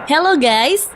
Hello guys!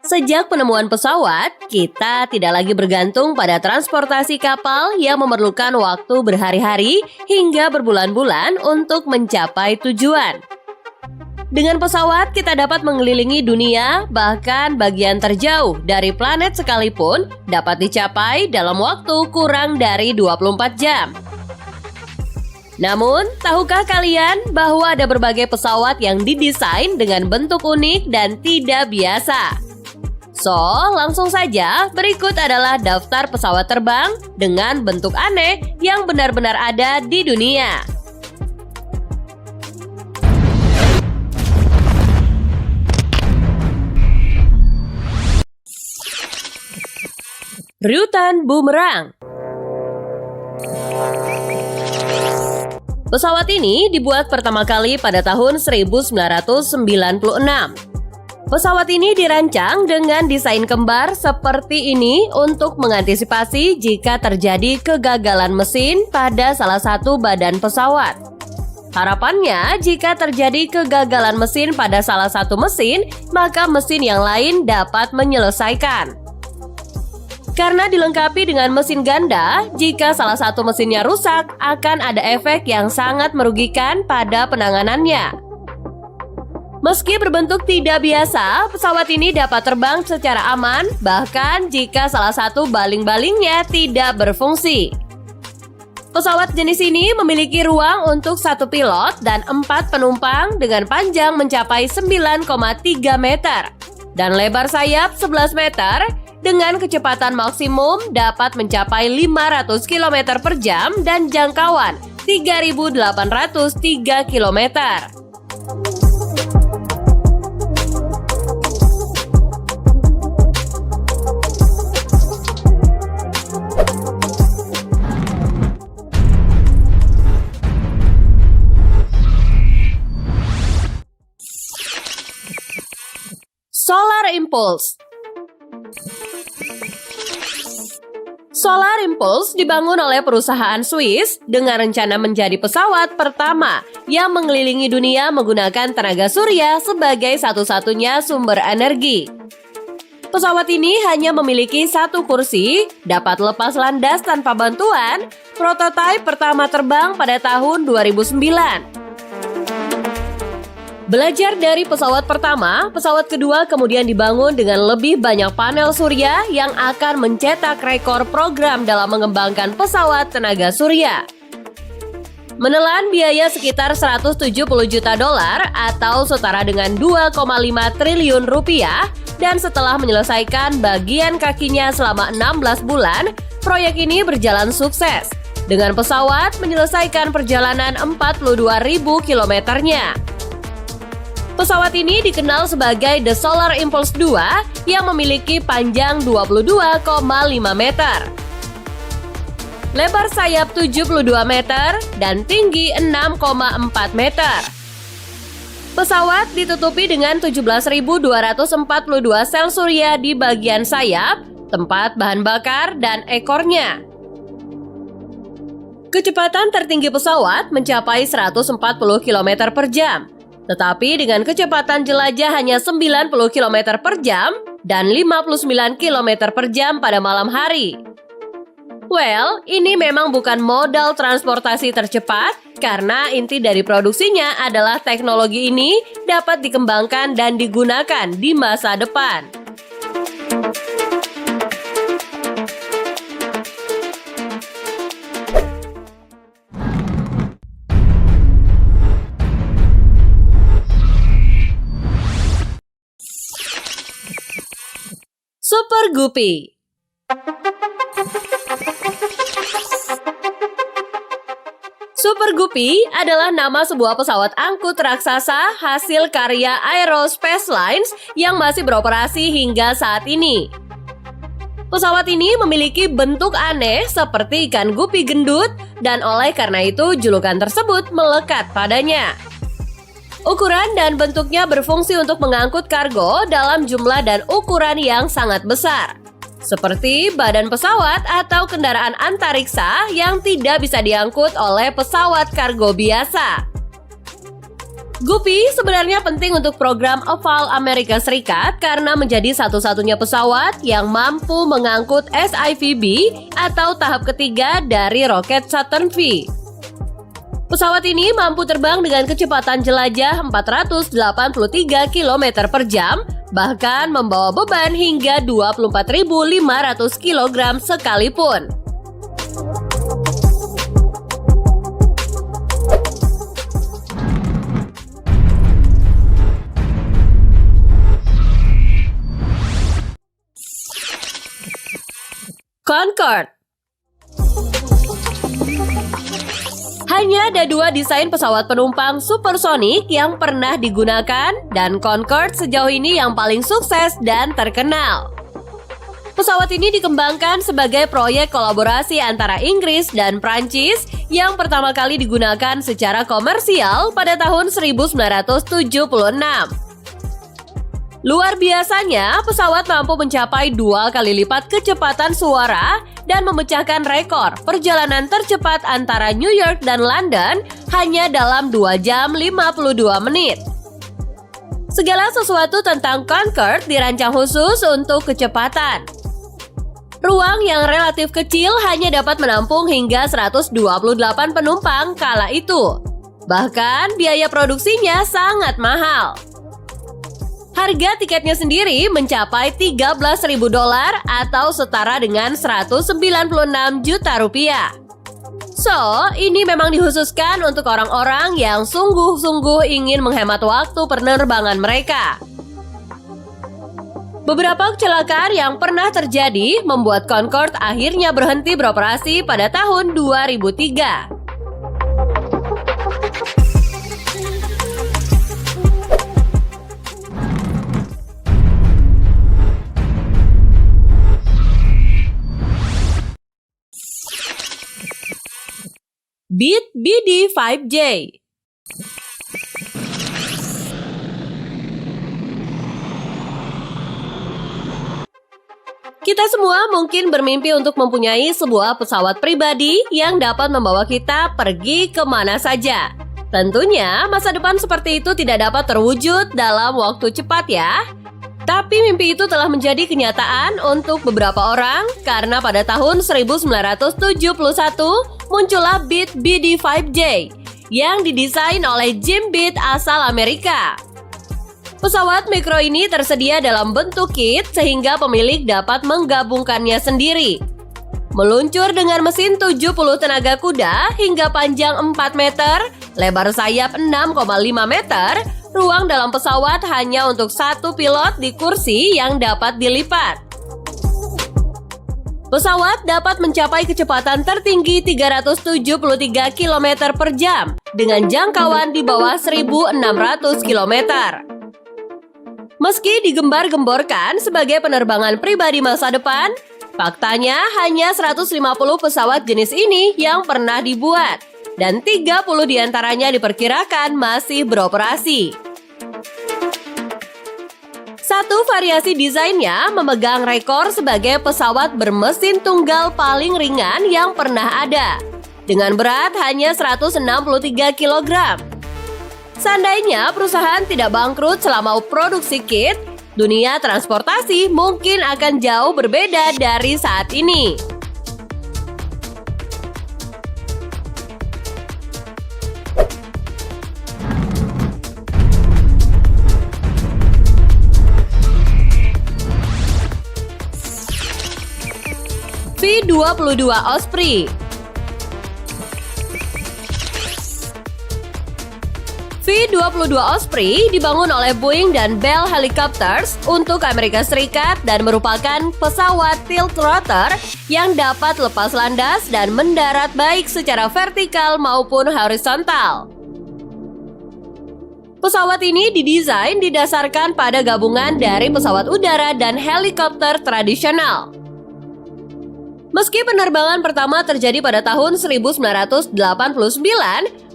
Sejak penemuan pesawat, kita tidak lagi bergantung pada transportasi kapal yang memerlukan waktu berhari-hari hingga berbulan-bulan untuk mencapai tujuan. Dengan pesawat, kita dapat mengelilingi dunia, bahkan bagian terjauh dari planet sekalipun dapat dicapai dalam waktu kurang dari 24 jam. Namun, tahukah kalian bahwa ada berbagai pesawat yang didesain dengan bentuk unik dan tidak biasa? So, langsung saja berikut adalah daftar pesawat terbang dengan bentuk aneh yang benar-benar ada di dunia. Ryutan Boomerang. Pesawat ini dibuat pertama kali pada tahun 1996. Pesawat ini dirancang dengan desain kembar seperti ini untuk mengantisipasi jika terjadi kegagalan mesin pada salah satu badan pesawat. Harapannya, jika terjadi kegagalan mesin pada salah satu mesin, maka mesin yang lain dapat menyelesaikan. Karena dilengkapi dengan mesin ganda, jika salah satu mesinnya rusak, akan ada efek yang sangat merugikan pada penanganannya. Meski berbentuk tidak biasa, pesawat ini dapat terbang secara aman, bahkan jika salah satu baling-balingnya tidak berfungsi. Pesawat jenis ini memiliki ruang untuk satu pilot dan 4 penumpang dengan panjang mencapai 9,3 meter dan lebar sayap 11 meter, dengan kecepatan maksimum dapat mencapai 500 km per jam dan jangkauan 3.803 km. Solar Impulse. Solar Impulse dibangun oleh perusahaan Swiss dengan rencana menjadi pesawat pertama yang mengelilingi dunia menggunakan tenaga surya sebagai satu-satunya sumber energi. Pesawat ini hanya memiliki satu kursi, dapat lepas landas tanpa bantuan, prototipe pertama terbang pada tahun 2009. Belajar dari pesawat pertama, pesawat kedua kemudian dibangun dengan lebih banyak panel surya yang akan mencetak rekor program dalam mengembangkan pesawat tenaga surya. Menelan biaya sekitar 170 juta dolar atau setara dengan 2,5 triliun rupiah, dan setelah menyelesaikan bagian kakinya selama 16 bulan, proyek ini berjalan sukses dengan pesawat menyelesaikan perjalanan 42.000 kilometernya. Pesawat ini dikenal sebagai The Solar Impulse 2 yang memiliki panjang 22,5 meter, lebar sayap 72 meter, dan tinggi 6,4 meter. Pesawat ditutupi dengan 17.242 sel surya di bagian sayap, tempat bahan bakar, dan ekornya. Kecepatan tertinggi pesawat mencapai 140 km per jam. Tetapi dengan kecepatan jelajah hanya 90 km per jam dan 59 km per jam pada malam hari. Well, ini memang bukan modal transportasi tercepat karena inti dari produksinya adalah teknologi ini dapat dikembangkan dan digunakan di masa depan. Super Guppy. Super Guppy adalah nama sebuah pesawat angkut raksasa hasil karya Aerospace Lines yang masih beroperasi hingga saat ini. Pesawat ini memiliki bentuk aneh seperti ikan gupi gendut dan oleh karena itu julukan tersebut melekat padanya. Ukuran dan bentuknya berfungsi untuk mengangkut kargo dalam jumlah dan ukuran yang sangat besar, seperti badan pesawat atau kendaraan antariksa yang tidak bisa diangkut oleh pesawat kargo biasa. Guppy sebenarnya penting untuk program Oval Amerika Serikat karena menjadi satu-satunya pesawat yang mampu mengangkut SIVB atau tahap ketiga dari roket Saturn V. Pesawat ini mampu terbang dengan kecepatan jelajah 483 km per jam, bahkan membawa beban hingga 24.500 kg sekalipun. Concorde. Hanya ada dua desain pesawat penumpang supersonik yang pernah digunakan, dan Concorde sejauh ini yang paling sukses dan terkenal. Pesawat ini dikembangkan sebagai proyek kolaborasi antara Inggris dan Prancis yang pertama kali digunakan secara komersial pada tahun 1976. Luar biasanya, pesawat mampu mencapai 2 kali lipat kecepatan suara dan memecahkan rekor perjalanan tercepat antara New York dan London hanya dalam 2 jam 52 menit. Segala sesuatu tentang Concorde dirancang khusus untuk kecepatan. Ruang yang relatif kecil hanya dapat menampung hingga 128 penumpang kala itu. Bahkan biaya produksinya sangat mahal. Harga tiketnya sendiri mencapai $13.000 atau setara dengan 196 juta rupiah. So, ini memang dikhususkan untuk orang-orang yang sungguh-sungguh ingin menghemat waktu penerbangan mereka. Beberapa kecelakaan yang pernah terjadi membuat Concorde akhirnya berhenti beroperasi pada tahun 2003. Beat BD-5J. Kita semua mungkin bermimpi untuk mempunyai sebuah pesawat pribadi yang dapat membawa kita pergi kemana saja. Tentunya masa depan seperti itu tidak dapat terwujud dalam waktu cepat ya. Tapi mimpi itu telah menjadi kenyataan untuk beberapa orang karena pada tahun 1971 muncullah Beat BD-5J yang didesain oleh Jim Beat asal Amerika. Pesawat mikro ini tersedia dalam bentuk kit sehingga pemilik dapat menggabungkannya sendiri. Meluncur dengan mesin 70 tenaga kuda hingga panjang 4 meter, lebar sayap 6,5 meter, ruang dalam pesawat hanya untuk satu pilot di kursi yang dapat dilipat. Pesawat dapat mencapai kecepatan tertinggi 373 km per jam dengan jangkauan di bawah 1.600 km. Meski digembar-gemborkan sebagai penerbangan pribadi masa depan, faktanya hanya 150 pesawat jenis ini yang pernah dibuat, dan 30 diantaranya diperkirakan masih beroperasi. Satu variasi desainnya memegang rekor sebagai pesawat bermesin tunggal paling ringan yang pernah ada, dengan berat hanya 163 kg. Seandainya perusahaan tidak bangkrut selama produksi kit, dunia transportasi mungkin akan jauh berbeda dari saat ini. V-22 Osprey. V-22 Osprey dibangun oleh Boeing dan Bell Helicopters untuk Amerika Serikat dan merupakan pesawat tilt-rotor yang dapat lepas landas dan mendarat baik secara vertikal maupun horizontal. Pesawat ini didesain didasarkan pada gabungan dari pesawat udara dan helikopter tradisional. Meski penerbangan pertama terjadi pada tahun 1989,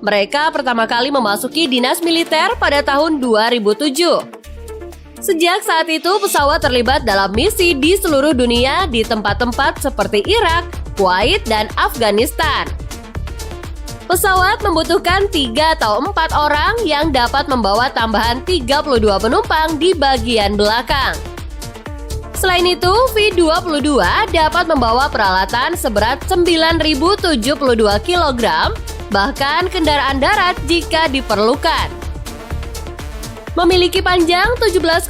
mereka pertama kali memasuki dinas militer pada tahun 2007. Sejak saat itu, pesawat terlibat dalam misi di seluruh dunia di tempat-tempat seperti Irak, Kuwait, dan Afghanistan. Pesawat membutuhkan 3 atau 4 orang yang dapat membawa tambahan 32 penumpang di bagian belakang. Selain itu, V-22 dapat membawa peralatan seberat 9.072 kg, bahkan kendaraan darat jika diperlukan. Memiliki panjang 17,5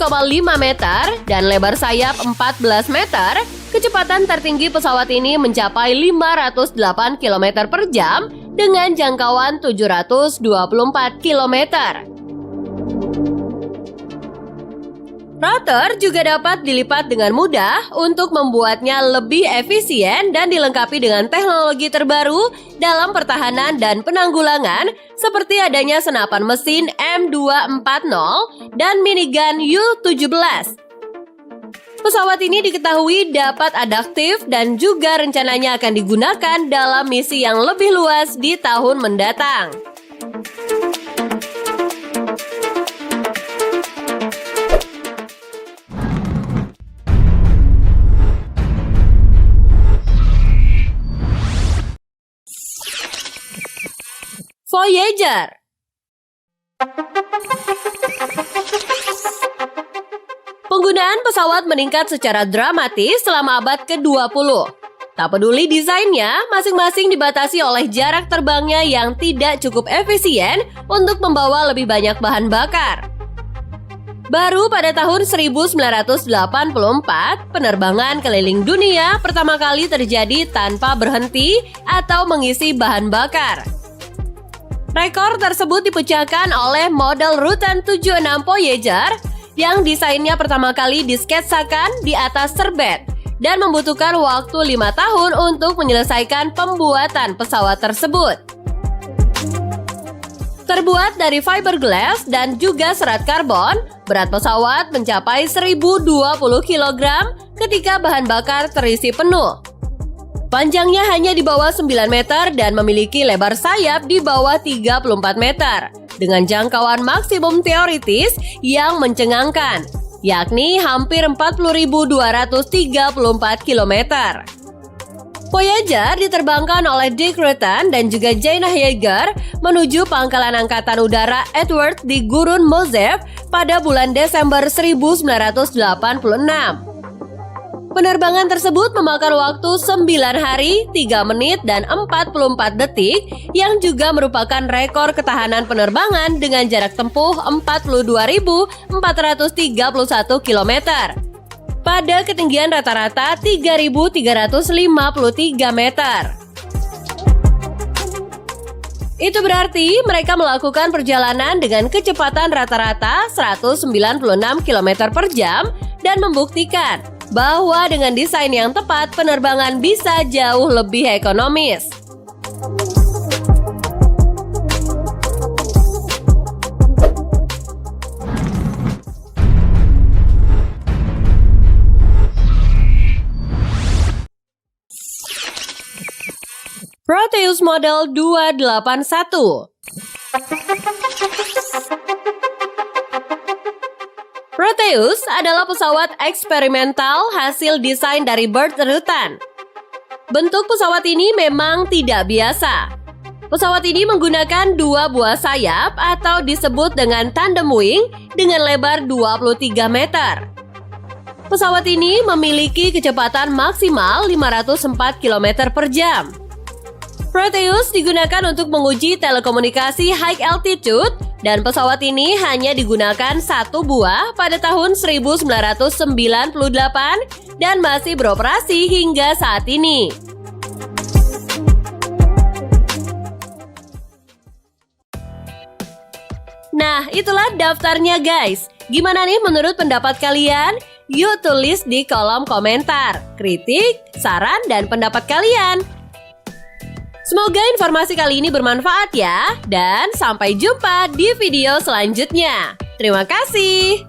meter dan lebar sayap 14 meter, kecepatan tertinggi pesawat ini mencapai 508 km per jam dengan jangkauan 724 km. Rotor juga dapat dilipat dengan mudah untuk membuatnya lebih efisien dan dilengkapi dengan teknologi terbaru dalam pertahanan dan penanggulangan seperti adanya senapan mesin M240 dan minigun U-17. Pesawat ini diketahui dapat adaptif dan juga rencananya akan digunakan dalam misi yang lebih luas di tahun mendatang. Voyager. Penggunaan pesawat meningkat secara dramatis selama abad ke-20. Tak peduli desainnya, masing-masing dibatasi oleh jarak terbangnya yang tidak cukup efisien untuk membawa lebih banyak bahan bakar. Baru pada tahun 1984, penerbangan keliling dunia pertama kali terjadi tanpa berhenti atau mengisi bahan bakar. Rekor tersebut dipecahkan oleh model Rutan 76 Voyager yang desainnya pertama kali disketsakan di atas serbet dan membutuhkan waktu 5 tahun untuk menyelesaikan pembuatan pesawat tersebut. Terbuat dari fiberglass dan juga serat karbon, berat pesawat mencapai 1020 kg ketika bahan bakar terisi penuh. Panjangnya hanya di bawah 9 meter dan memiliki lebar sayap di bawah 34 meter, dengan jangkauan maksimum teoritis yang mencengangkan, yakni hampir 40.234 km. Voyager diterbangkan oleh Dick Rutan dan juga Jaina Yeager menuju pangkalan angkatan udara Edward di Gurun Mozev pada bulan Desember 1986. Penerbangan tersebut memakan waktu 9 hari, 3 menit, dan 44 detik yang juga merupakan rekor ketahanan penerbangan dengan jarak tempuh 42.431 km pada ketinggian rata-rata 3.353 meter. Itu berarti mereka melakukan perjalanan dengan kecepatan rata-rata 196 km per jam dan membuktikan bahwa dengan desain yang tepat, penerbangan bisa jauh lebih ekonomis. Proteus model 281. Proteus adalah pesawat eksperimental hasil desain dari Burt Rutan. Bentuk pesawat ini memang tidak biasa. Pesawat ini menggunakan 2 buah sayap atau disebut dengan tandem wing dengan lebar 23 meter. Pesawat ini memiliki kecepatan maksimal 504 km per jam. Proteus digunakan untuk menguji telekomunikasi high altitude dan pesawat ini hanya digunakan 1 buah pada tahun 1998 dan masih beroperasi hingga saat ini. Nah, itulah daftarnya guys. Gimana nih menurut pendapat kalian? Yuk tulis di kolom komentar. Kritik, saran, dan pendapat kalian. Semoga informasi kali ini bermanfaat ya. Dan sampai jumpa di video selanjutnya. Terima kasih.